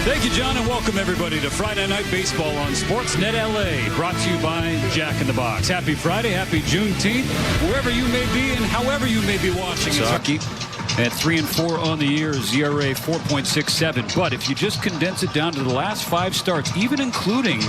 Thank you, John, and welcome everybody to Friday Night Baseball on Sportsnet LA, brought to you by Jack in the Box. Happy Friday, happy Juneteenth, wherever you may be and however you may be watching. Sasaki at 3-4 on the year, ERA 4.67. But if you just condense it down to the last 5 starts, even including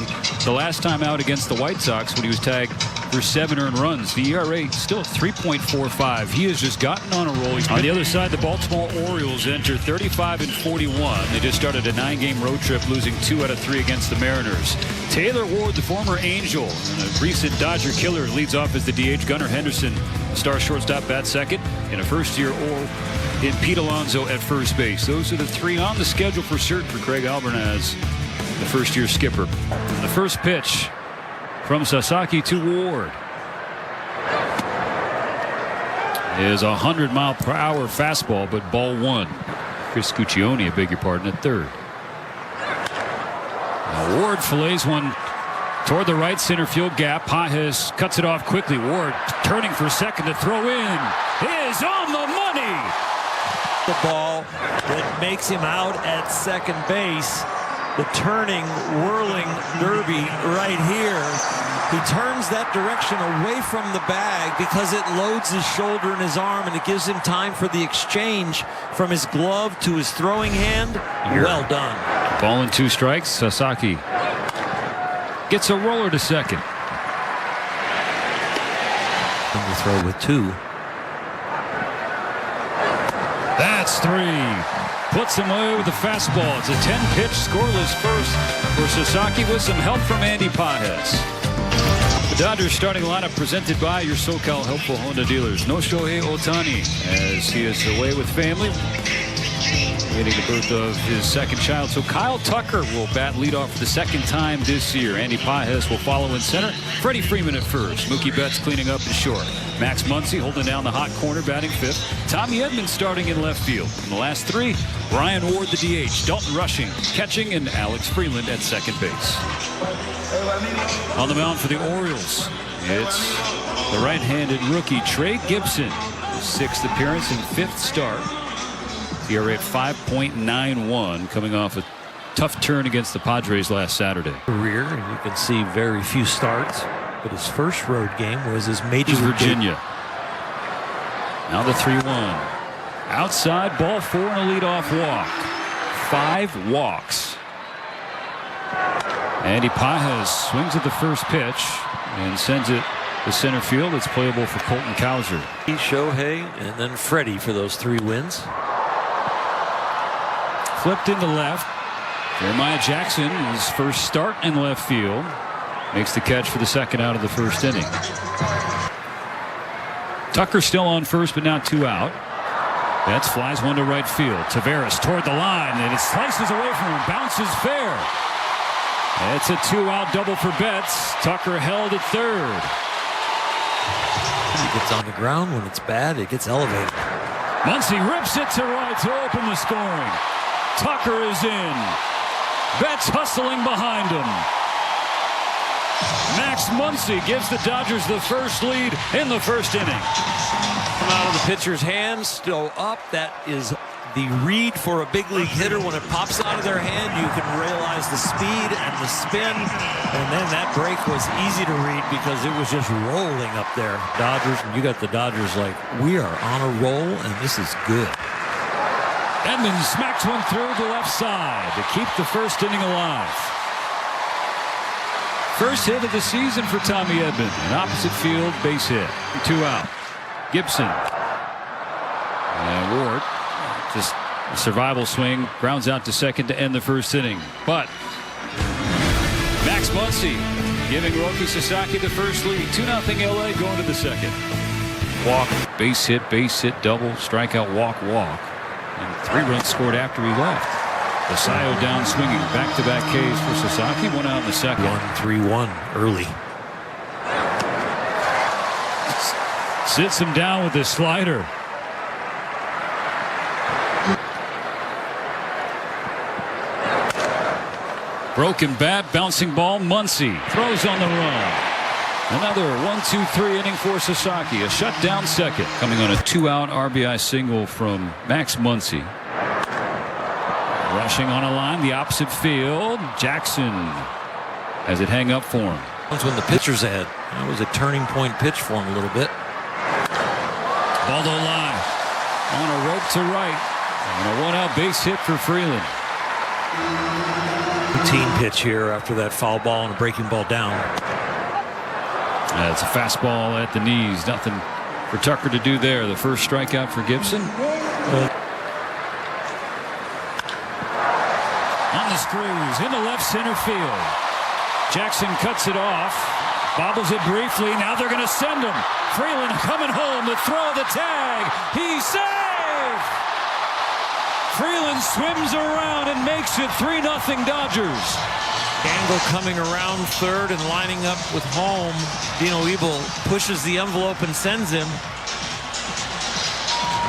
the last time out against the White Sox when he was tagged for 7 earned runs, the ERA still at 3.45. He has just gotten on a roll. On the other side, the Baltimore Orioles enter 35-41. They just started a 9-game road trip, losing 2 out of 3 against the Mariners. Taylor Ward, the former Angel and a recent Dodger killer, leads off as the DH. Gunnar Henderson, star shortstop, bats second, in a first-year Oral in Pete Alonso at first base. Those are the 3 on the schedule for certain for Craig Albernaz, the first-year skipper. The first pitch from Sasaki to Ward is a 100-mile-per-hour fastball, but ball 1. Chris Cuccione, I beg your pardon, at third. Now Ward fillets one toward the right center field gap. Pages cuts it off quickly. Ward turning for second to throw in is on the money. The ball that makes him out at second base. The turning, whirling derby right here. He turns that direction away from the bag because it loads his shoulder and his arm, and it gives him time for the exchange from his glove to his throwing hand. Well done. Ball and 2 strikes. Sasaki gets a roller to second. And the throw with 2. That's 3. Puts him away with a fastball. It's a 10-pitch scoreless first for Sasaki with some help from Andy Pages. The Dodgers starting lineup presented by your SoCal helpful Honda dealers. No Shohei Ohtani as he is away with family, getting the birth of his second child. So Kyle Tucker will bat leadoff for the 2nd time this year. Andy Pages will follow in center. Freddie Freeman at first. Mookie Betts cleaning up in short. Max Muncy holding down the hot corner, batting 5th. Tommy Edman starting in left field. In the last 3, Brian Ward, the DH. Dalton Rushing catching, and Alex Freeland at second base. On the mound for the Orioles, it's the right-handed rookie Trey Gibson. His 6th appearance and 5th start. ERA at 5.91, coming off a tough turn against the Padres last Saturday. Career, and you can see very few starts, but his first road game was his major league Virginia. Now the 3-1. Outside, ball 4 and a leadoff walk. 5 walks. Andy Pages swings at the first pitch and sends it to center field. It's playable for Colton Cowser. Shohei and then Freddie for those 3 wins. Flipped into left. Jeremiah Jackson, his first start in left field, makes the catch for the 2nd out of the 1st inning. Tucker still on first, but now 2 out. Betts flies one to right field. Taveras toward the line, and it slices away from him. Bounces fair. It's a 2-out double for Betts. Tucker held at 3rd. He gets on the ground. When it's bad, it gets elevated. Muncy rips it to right to open the scoring. Tucker is in. Betts hustling behind him. Max Muncy gives the Dodgers the first lead in the 1st inning. Out of the pitcher's hands, still up. That is the read for a big league hitter. When it pops out of their hand, you can realize the speed and the spin. And then that break was easy to read because it was just rolling up there. Dodgers, you got the Dodgers like, we are on a roll, and this is good. Edmonds smacks one through the left side to keep the 1st inning alive. First hit of the season for Tommy Edman. An opposite field base hit. 2 out. Gibson. And Ward, just a survival swing, grounds out to second to end the 1st inning. But Max Muncy giving Roki Sasaki the first lead. 2-0 LA going to the 2nd. Walk, base hit, double, strikeout, walk, walk. And 3 runs scored after he left. Basayo down swinging. Back-to-back Ks for Sasaki. 1 out in the 2nd. 1-3-1 early. Sits him down with the slider. Broken bat, bouncing ball. Muncy throws on the run. Another 1-2-3 inning for Sasaki. A shutdown 2nd. Coming on a 2-out RBI single from Max Muncy. Rushing on a line, the opposite field. Jackson has it hang up for him. That's when the pitcher's ahead. That was a turning point pitch for him a little bit. Baldo line on a rope to right. And a one-out base hit for Freeland. Routine pitch here after that foul ball and a breaking ball down. It's a fastball at the knees. Nothing for Tucker to do there. The first strikeout for Gibson. On the screws into left center field. Jackson cuts it off. Bobbles it briefly. Now they're going to send him. Freeland coming home. The throw, the tag. He's safe. Freeland swims around and makes it 3-0 Dodgers. Angle coming around third and lining up with home. Dino Ebel pushes the envelope and sends him.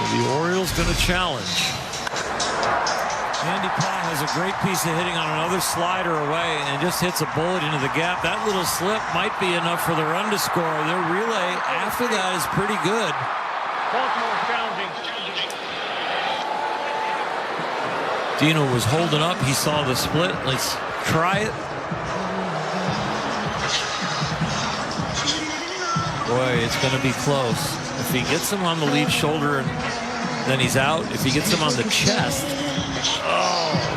The Orioles going to challenge. Andy Pye has a great piece of hitting on another slider away and just hits a bullet into the gap. That little slip might be enough for the run to score. Their relay after that is pretty good. Baltimore challenging. Dino was holding up. He saw the split. Let's try it. Boy, it's going to be close. If he gets him on the lead shoulder, then he's out. If he gets him on the chest,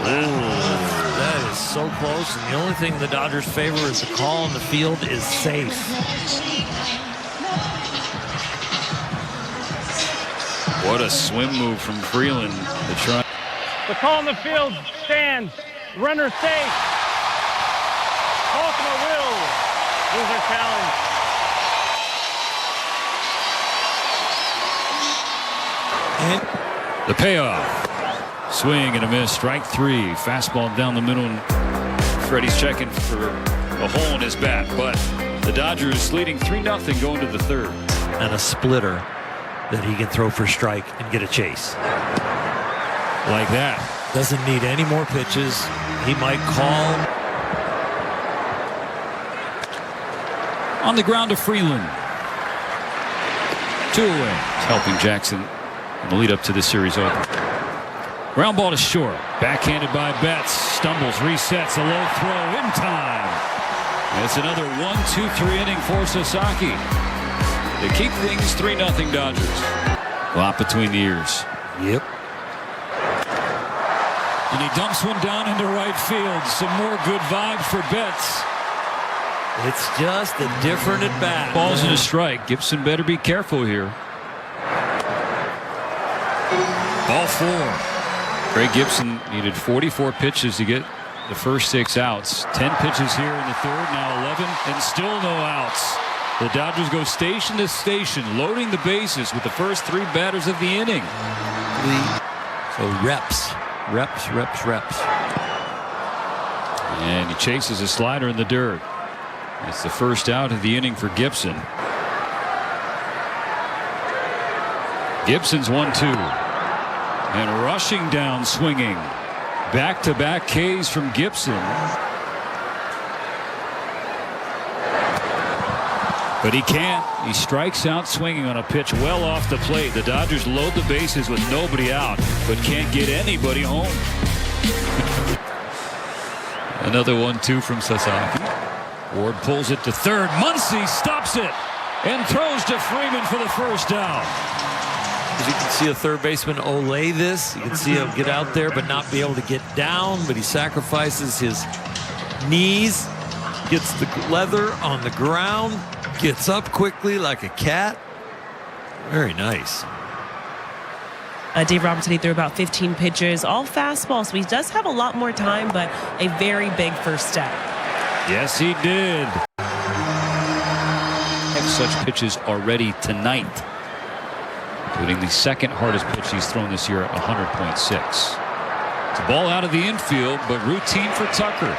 that is so close. And the only thing the Dodgers favor is the call on the field is safe. What a swim move from Freeland to try. The call on the field stands. Runner safe. Baltimore will lose their challenge. And the payoff. Swing and a miss. Strike three. Fastball down the middle. And Freddie's checking for a hole in his bat. But the Dodgers leading 3-0 going to the third. And a splitter that he can throw for strike and get a chase. Like that. Doesn't need any more pitches. He might call. On the ground to Freeland. 2 away. Helping Jackson in the lead up to the series opener. Ground ball to short. Backhanded by Betts. Stumbles, resets, a low throw in time. And it's another 1-2-3 inning for Sasaki. They keep things 3-0 Dodgers. A lot between the ears. Yep. And he dumps one down into right field. Some more good vibes for Betts. It's just a different at bat. Balls and a strike. Gibson better be careful here. Ball 4. Greg Gibson needed 44 pitches to get the first 6 outs. 10 pitches here in the third, now 11, and still no outs. The Dodgers go station to station, loading the bases with the first 3 batters of the inning. So reps. And he chases a slider in the dirt. It's the first out of the inning for Gibson. Gibson's 1-2. And rushing down, swinging. Back-to-back Ks from Gibson. But he can't. He strikes out swinging on a pitch well off the plate. The Dodgers load the bases with nobody out, but can't get anybody home. Another 1-2 from Sasaki. Ward pulls it to third. Muncy stops it and throws to Freeman for the first out. As you can see a third baseman olay this. You can see him get out there but not be able to get down, but he sacrifices his knees, gets the leather on the ground, gets up quickly like a cat. Very nice. Dave Robertson, he threw about 15 pitches, all fastballs, so he does have a lot more time, but a very big first step. Yes, he did. Have such pitches already tonight, including the second hardest pitch he's thrown this year at 100.6. It's a ball out of the infield, but routine for Tucker.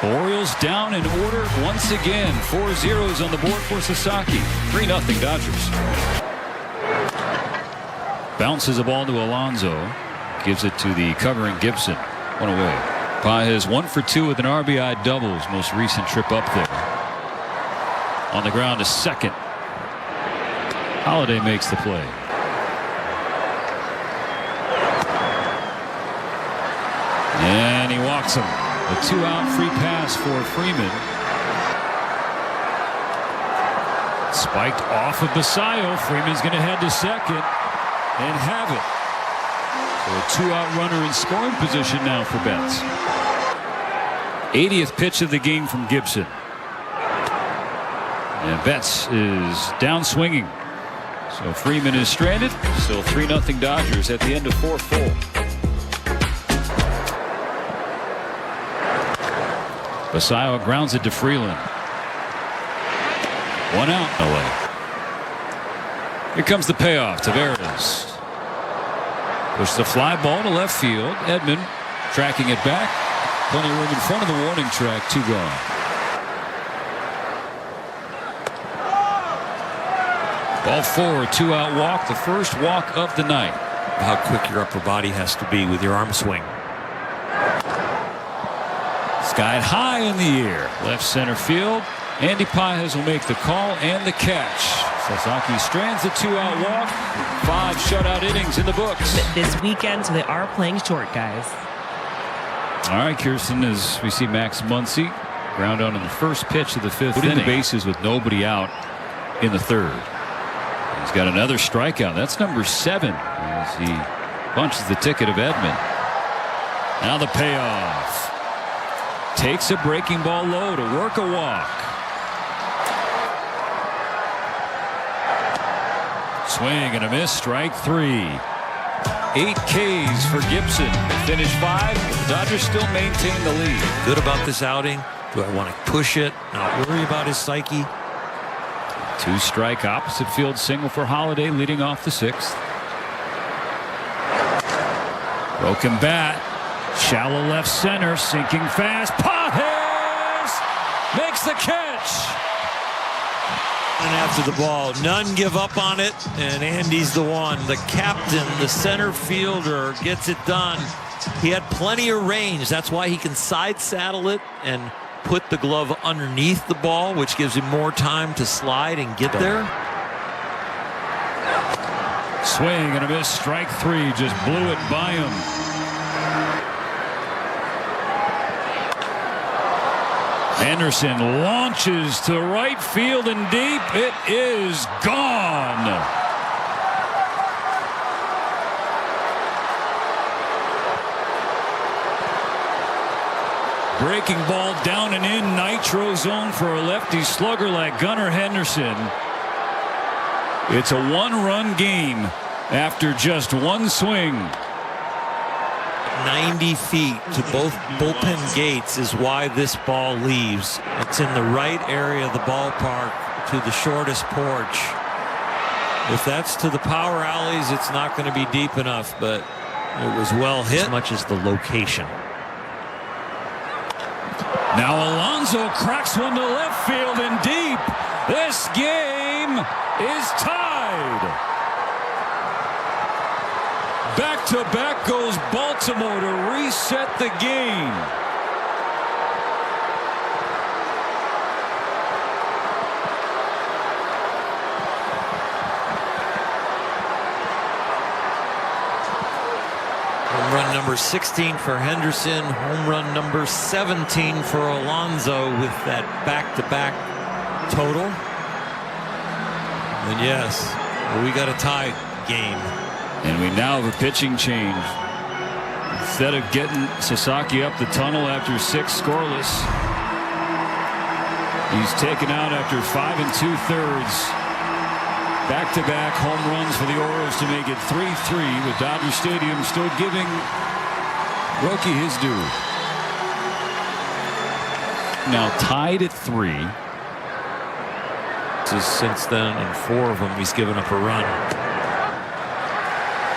Orioles down in order once again. 4 zeros on the board for Sasaki. 3-0 Dodgers. Bounces the ball to Alonso. Gives it to the covering Gibson. 1 away. Pye is 1 for 2 with an RBI double. His most recent trip up there. On the ground to second. Holiday makes the play. And he walks him. A 2-out free pass for Freeman. Spiked off of Basayo. Freeman's going to head to second and have it. So a 2-out runner in scoring position now for Betts. 80th pitch of the game from Gibson. And Betts is down swinging. So Freeman is stranded. Still 3-0 Dodgers at the end of 4 full. Basayo grounds it to Freeland. 1 out. Away. Here comes the payoff. Taveras pushes the fly ball to left field. Edman tracking it back. Plenty of room in front of the warning track. 2 gone. Ball 4, 2-out walk. The first walk of the night. How quick your upper body has to be with your arm swing. Skied high in the air. Left center field. Andy Pages will make the call and the catch. Sasaki strands the 2-out walk. 5 shutout innings in the books. This weekend, so they are playing short, guys. All right, Kirsten, as we see Max Muncy ground out on the first pitch of the 5th inning. The bases with nobody out in the 3rd. He's got another strikeout. That's number 7 as he punches the ticket of Edman. Now the payoff. Takes a breaking ball low to work a walk. Swing and a miss. Strike 3. 8 Ks for Gibson. They finish 5. But the Dodgers still maintain the lead. Good about this outing. Do I want to push it? Not worry about his psyche. 2-strike opposite field single for Holiday leading off the 6th. Broken bat. Shallow left center. Sinking fast. Pages makes the catch. And after the ball, none give up on it, and Andy's the one. The captain, the center fielder, gets it done. He had plenty of range. That's why he can side saddle it and put the glove underneath the ball, which gives him more time to slide and get there. Swing and a miss. Strike 3. Just blew it by him. Henderson launches to right field and deep. It is gone. Breaking ball down and in. Nitro zone for a lefty slugger like Gunnar Henderson. It's a 1-run game after just 1 swing. 90 feet to both bullpen gates is why this ball leaves. It's in the right area of the ballpark to the shortest porch. If that's to the power alleys, it's not going to be deep enough, but it was well hit. As much as the location. Now Alonso cracks one to left field and deep. This game is tied. Back-to-back goes Baltimore to reset the game. Home run number 16 for Henderson. Home run number 17 for Alonso with that back-to-back total. And yes, we got a tie game. And we now have a pitching change. Instead of getting Sasaki up the tunnel after 6 scoreless, he's taken out after 5 2/3. Back-to-back home runs for the Orioles to make it 3-3, with Dodger Stadium still giving Roki his due. Now tied at 3. Since then, in 4 of them, he's given up a run.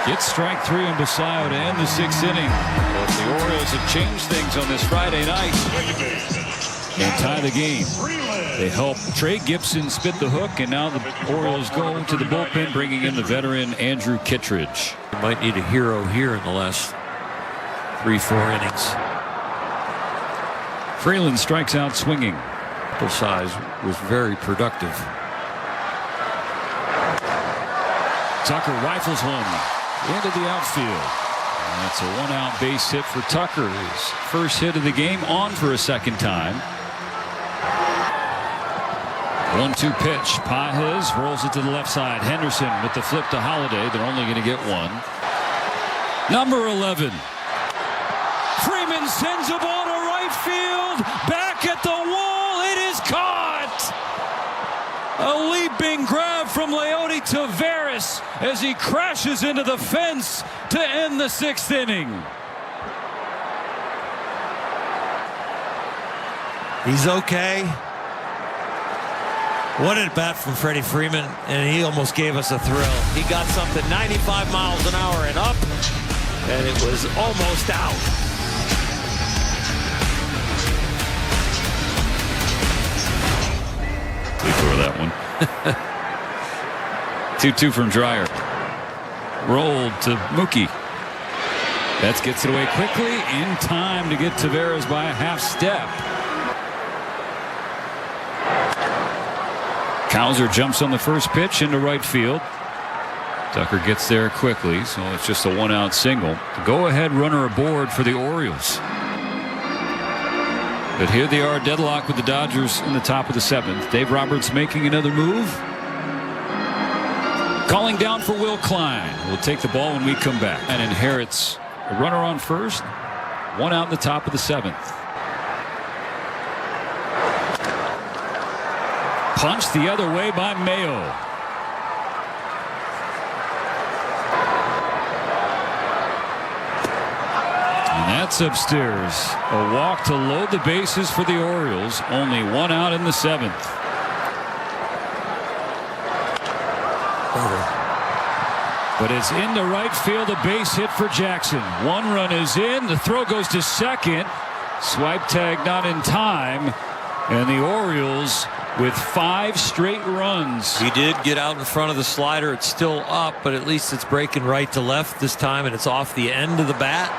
Gets strike 3 on Basayo to end the 6th inning. But the Orioles have changed things on this Friday night and tie the game. They help Trey Gibson spit the hook, and now the Orioles go to the bullpen, bringing in the veteran Andrew Kittredge. You might need a hero here in the last 3-4 innings. Freeland strikes out swinging. Sample size was very productive. Tucker rifles one into the outfield. That's a one-out base hit for Tucker. His first hit of the game, on for a second time. 1-2 pitch. Pages rolls it to the left side. Henderson with the flip to Holiday. They're only going to get one. Number 11. Freeman sends a ball to right field. Back at the wall. It is caught. A leaping grab from Leody Taveras as he crashes into the fence to end the 6th inning. He's okay. What at bat from Freddie Freeman, and he almost gave us a thrill. He got something 95 miles an hour and up, and it was almost out. Before that one. 2-2 from Dreyer. Rolled to Mookie. That gets it away quickly, in time to get Taveras by a half step. Cowser jumps on the first pitch into right field. Tucker gets there quickly, so it's just a one-out single. The go-ahead runner aboard for the Orioles. But here they are, deadlocked with the Dodgers in the top of the 7th. Dave Roberts making another move. Calling down for Will Klein. We'll take the ball when we come back. And inherits a runner on first. One out in the top of the 7th. Punched the other way by Mayo. And that's upstairs. A walk to load the bases for the Orioles. Only one out in the 7th. But it's into right field. A base hit for Jackson. One run is in. The throw goes to second. Swipe tag not in time. And the Orioles with 5 straight runs. He did get out in front of the slider. It's still up, but at least it's breaking right to left this time, and it's off the end of the bat.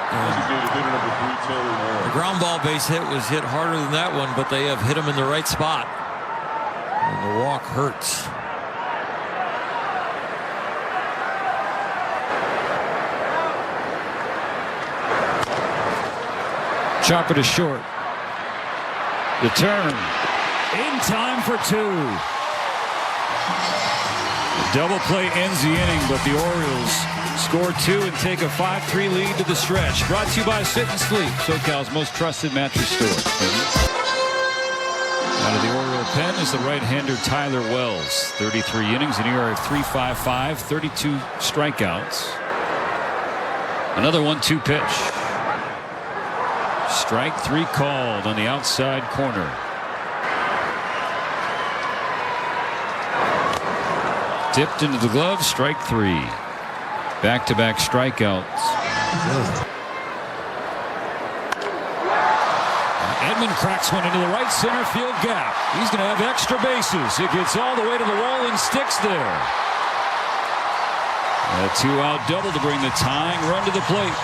The ground ball base hit was hit harder than that one, but they have hit him in the right spot. And the walk hurts. Chopper to short. The turn. In time for 2. The double play ends the inning, but the Orioles score 2 and take a 5-3 lead to the stretch. Brought to you by Sit and Sleep, SoCal's most trusted mattress store. Out of the Oriole pen is the right-hander Tyler Wells. 33 innings, an ERA of 3.55, 32 strikeouts. Another 1-2 pitch. Strike 3 called on the outside corner. Tipped into the glove, strike 3. Back-to-back strikeouts. Edman cracks one into the right center field gap. He's going to have extra bases. It gets all the way to the wall and sticks there. A 2-out double to bring the tying run to the plate.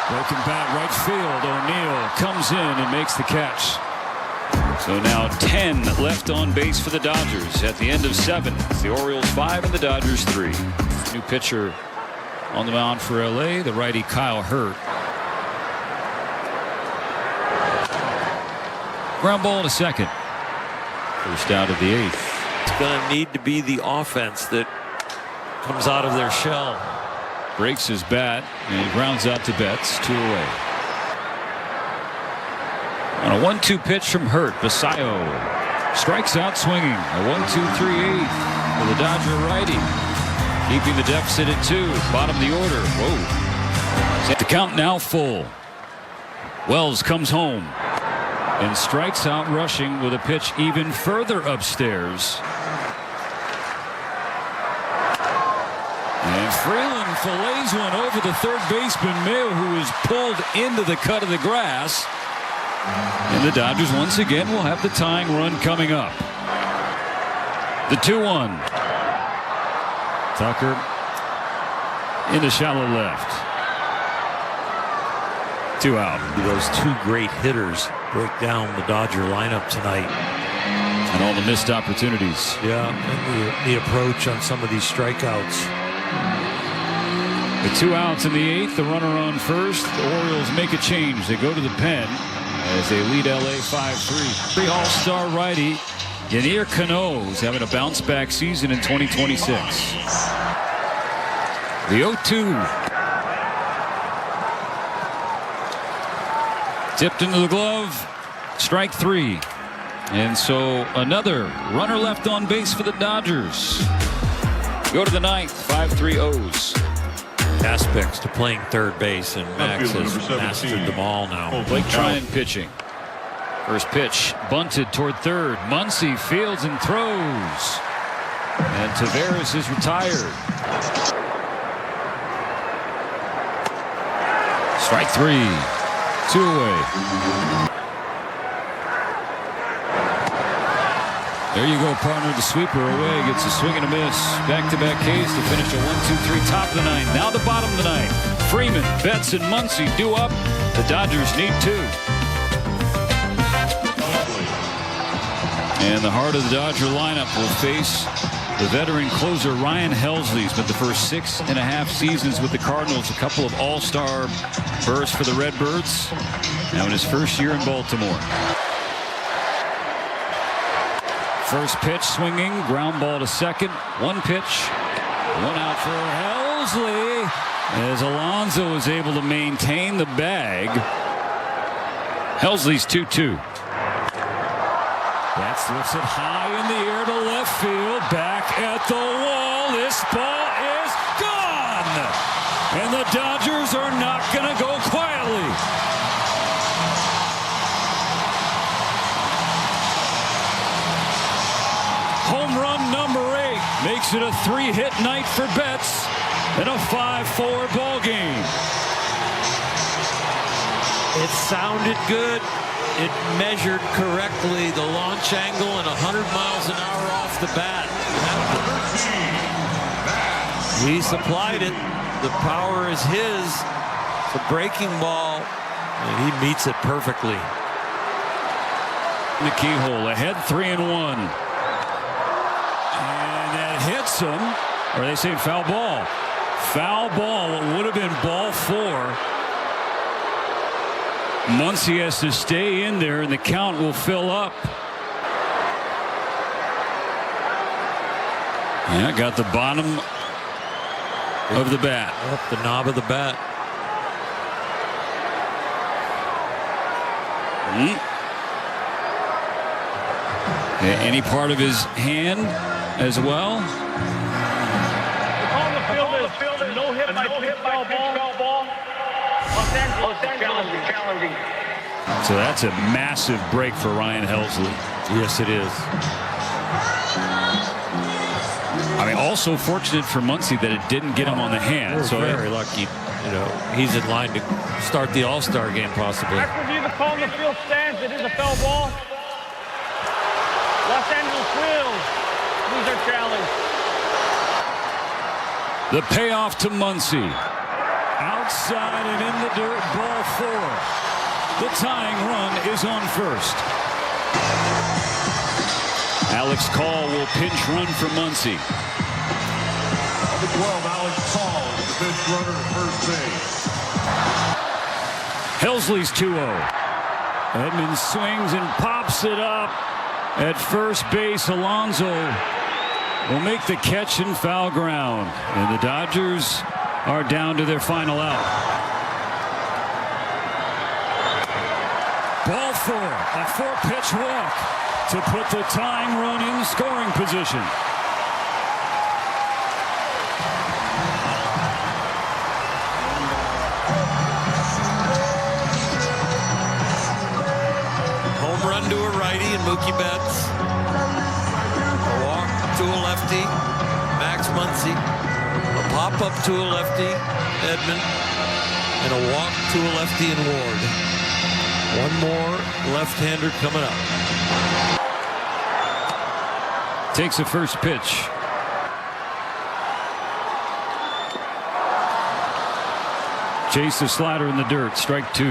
Broken bat right field. O'Neill comes in and makes the catch. So now 10 left on base for the Dodgers at the end of 7. It's the Orioles 5 and the Dodgers 3. New pitcher on the mound for LA, the righty Kyle Hurt. Ground ball to second. First out of the 8th. It's going to need to be the offense that comes out of their shell. Breaks his bat and he grounds out to Betts. 2 away. On a 1-2 pitch from Hurt, Basayo strikes out swinging. A 1-2-3-8 for the Dodger righty. Keeping the deficit at 2. Bottom of the order. Whoa. The count now full. Wells comes home and strikes out rushing with a pitch even further upstairs. And Freeland fillets one over the third baseman Mayo, who is pulled into the cut of the grass. And the Dodgers once again will have the tying run coming up. The 2-1. Tucker into shallow left. 2 out. Those 2 great hitters break down the Dodger lineup tonight. And all the missed opportunities. Yeah, and the approach on some of these strikeouts. With 2 outs in the 8th, the runner on first. The Orioles make a change. They go to the pen as they lead LA 5-3. The all-star righty Yennier Cano's having a bounce-back season in 2026. The 0-2. Tipped into the glove. Strike 3. And so another runner left on base for the Dodgers. Go to the 9th. 5-3 O's. Aspects to playing third base, and Max has mastered them all now. Blake Tryon pitching. First pitch bunted toward third. Muncy fields and throws. And Taveras is retired. Strike 3. 2 away. There you go, partner. The sweeper away. Gets a swing and a miss. Back-to-back Ks to finish a 1-2-3 top of the 9th. Now the bottom of the 9th. Freeman, Betts, and Muncy due up. The Dodgers need 2. And the heart of the Dodger lineup will face the veteran closer Ryan Helsley. He's spent the first 6.5 seasons with the Cardinals. A couple of all-star bursts for the Redbirds. Now in his first year in Baltimore. First pitch swinging, ground ball to second. 1 pitch, 1 out for Helsley as Alonso was able to maintain the bag. Helsley's 2-2. Betts lifts it high in the air to left field. Back at the wall. This ball is gone. And the Dodgers are not going to go quietly. Home run number 8 makes it a 3-hit night for Betts in a 5-4 ball game. It sounded good. It measured correctly the launch angle and 100 miles an hour off the bat. He supplied it. The power is his. It's a breaking ball, and he meets it perfectly. The keyhole ahead 3-1. And that hits him, or they say foul ball. Foul ball. What would have been ball 4. Muncy has to stay in there, and the count will fill up. Yeah, got the bottom of the bat. Up the knob of the bat. Any part of his hand as well? On the field is no hit by pitch, foul ball. Los Angeles challenging. So that's a massive break for Ryan Helsley. Yes, it is. I mean, also fortunate for Muncy that it didn't get him on the hand. We're very lucky. You know, he's in line to start the All-Star game possibly. Back review, the call on the field stands. It is a foul ball. Los Angeles will lose their challenge. The payoff to Muncy. Outside and in the dirt, ball 4. The tying run is on first. Alex Call will pinch run for Muncy. Number 12, Alex Call, the pinch runner at first base. Helsley's 2-0. Edmonds swings and pops it up. At first base, Alonso will make the catch in foul ground. And the Dodgers are down to their final out. Ball 4, a 4-pitch walk to put the tying run in scoring position. Home run to a righty and Mookie Betts. A walk to a lefty, Max Muncy. A pop up to a lefty, Edmund. And a walk to a lefty in Ward. One more left-hander coming up. Takes the first pitch. Chase the slider in the dirt. Strike 2.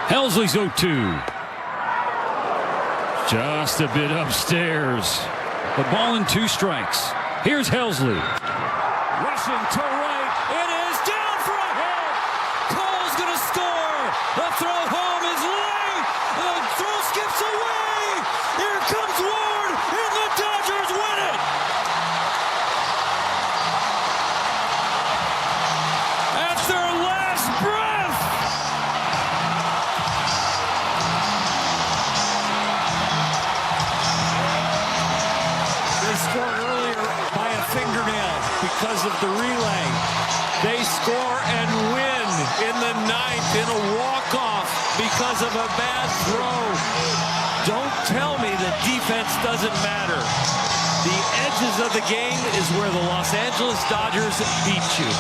Helsley's 0-2. Just a bit upstairs. The ball in 2 strikes. Here's Helsley. Rushing to right. It is the relay. They score and win in the ninth in a walk-off because of a bad throw. Don't tell me that defense doesn't matter. The edges of the game is where the Los Angeles Dodgers beat you.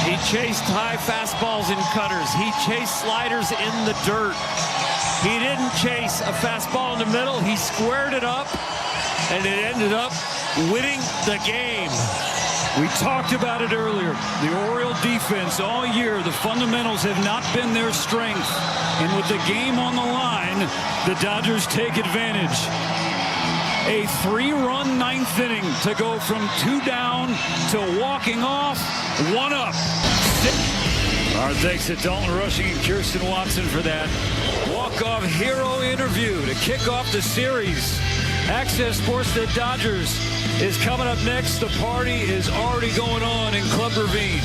He chased high fastballs and cutters. He chased sliders in the dirt. He didn't chase a fastball in the middle. He squared it up, and it ended up winning the game. We talked about it earlier. The Oriole defense all year, the fundamentals have not been their strength. And with the game on the line, the Dodgers take advantage. A 3-run ninth inning to go from 2 down to walking off 1 up. Our thanks to Dalton Rushing and Kirsten Watson for that walk-off hero interview to kick off the series. Access Sports, the Dodgers is coming up next. The party is already going on in Club Ravine.